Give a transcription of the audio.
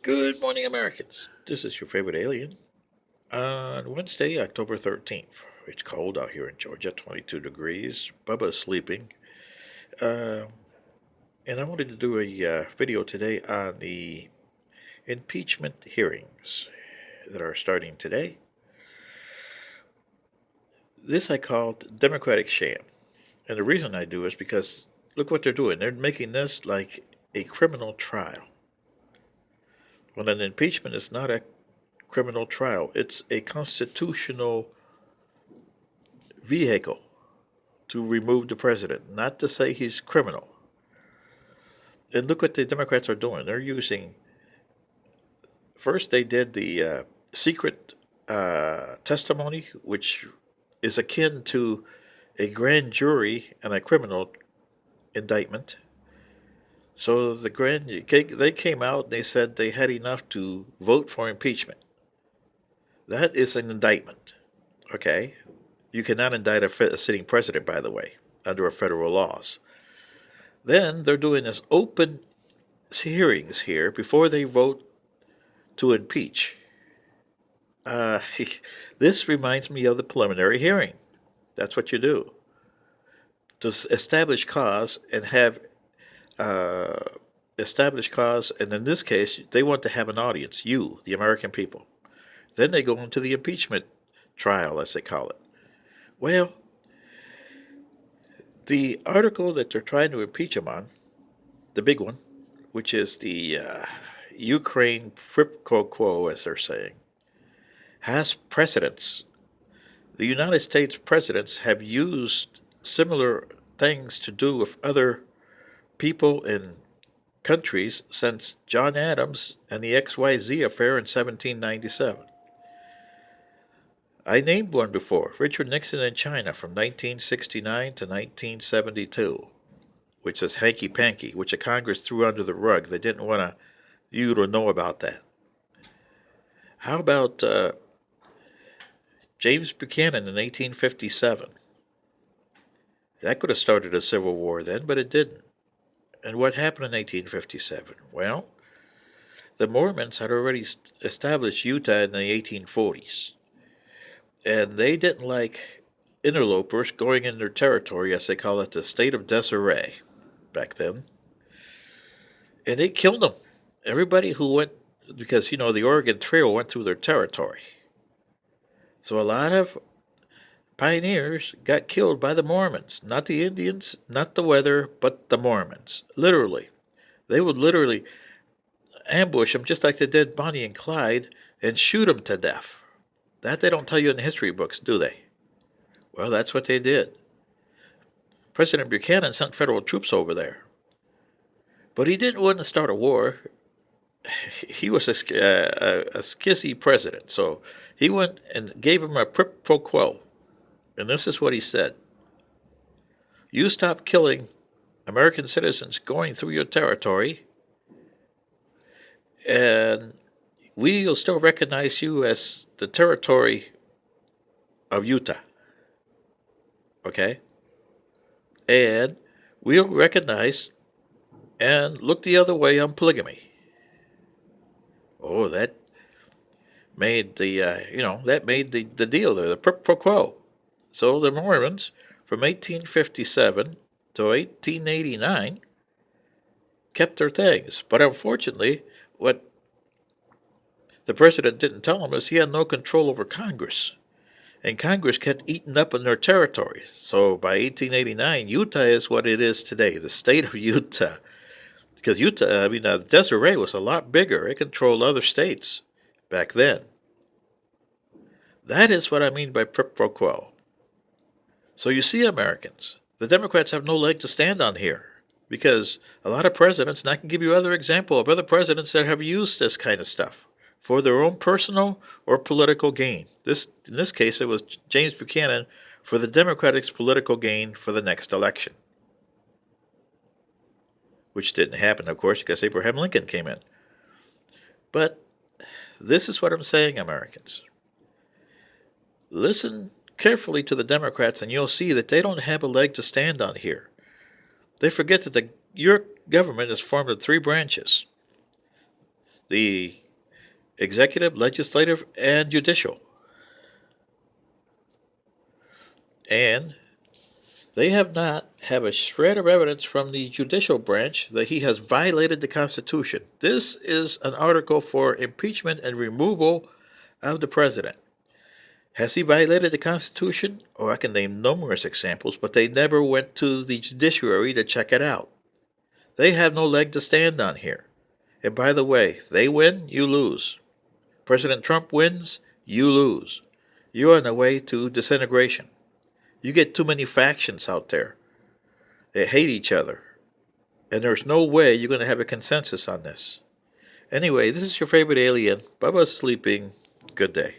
Good morning, Americans. This is your favorite alien. On Wednesday, October 13th. It's cold out here in Georgia, 22 degrees. Bubba's sleeping. Uh, and I wanted to do a video today on the impeachment hearings that are starting today. This I called Democratic Sham. And the reason I do is because look what they're doing. They're making this like a criminal trial. When an impeachment is not a criminal trial, it's a constitutional vehicle to remove the president, not to say he's criminal. And look what the Democrats are doing. They're using, first, they did the secret testimony, which is akin to a grand jury and a criminal indictment. So they came out and they said they had enough to vote for impeachment. That is an indictment. Okay, you cannot indict a sitting president, by the way, under federal laws. Then they're doing this open hearings here before they vote to impeach. Uh, this reminds me of the preliminary hearing. That's what you do to establish cause and have uh, establish cause. And in this case, they want to have an audience, you, the American people. Then they go into the impeachment trial, as they call it. Well, the article that they're trying to impeach him on, the big one, which is the Ukraine quid quo, as they're saying, has precedents. The United States presidents have used similar things to do with other people in countries since John Adams and the XYZ affair in 1797. I named one before, Richard Nixon in China from 1969 to 1972, which is hanky panky, which the Congress threw under the rug. They didn't want you to know about that. How about James Buchanan in 1857? That could have started a civil war then, but it didn't. And what happened in 1857? Well, the Mormons had already established Utah in the 1840s, and they didn't like interlopers going in their territory, as they call it, the state of disarray back then, and they killed them. Everybody who went, because the Oregon Trail went through their territory. So a lot of pioneers got killed by the Mormons. Not the Indians, not the weather, but the Mormons. Literally. They would literally ambush them just like they did Bonnie and Clyde and shoot them to death. That they don't tell you in the history books, do they? Well, that's what they did. President Buchanan sent federal troops over there. But he didn't want to start a war. He was a skizzy president. So he went and gave him a quid pro quo. And this is what he said. You stop killing American citizens going through your territory, and we will still recognize you as the territory of Utah. Okay? And we'll recognize and look the other way on polygamy. Oh, that made the deal there, the quid pro quo. So the Mormons, from 1857 to 1889, kept their things. But unfortunately, what the president didn't tell them is he had no control over Congress. And Congress kept eating up in their territory. So by 1889, Utah is what it is today, the state of Utah. Because Desiree was a lot bigger. It controlled other states back then. That is what I mean by quid pro quo. So you see, Americans, the Democrats have no leg to stand on here. Because a lot of presidents, and I can give you other example of other presidents that have used this kind of stuff for their own personal or political gain. In this case, it was James Buchanan for the Democratic's political gain for the next election, which didn't happen, of course, because Abraham Lincoln came in. But this is what I'm saying, Americans. Listen carefully to the Democrats, and you'll see that they don't have a leg to stand on here. They forget that your government is formed of three branches. the executive, legislative, and judicial. And they have not have a shred of evidence from the judicial branch that he has violated the Constitution. This is an article for impeachment and removal of the president. Has he violated the Constitution? Oh, I can name numerous examples, but they never went to the judiciary to check it out. They have no leg to stand on here. And by the way, they win, you lose. President Trump wins, you lose. You're on the way to disintegration. You get too many factions out there. They hate each other. And there's no way you're going to have a consensus on this. Anyway, this is your favorite alien, Bubba Sleeping. Good day.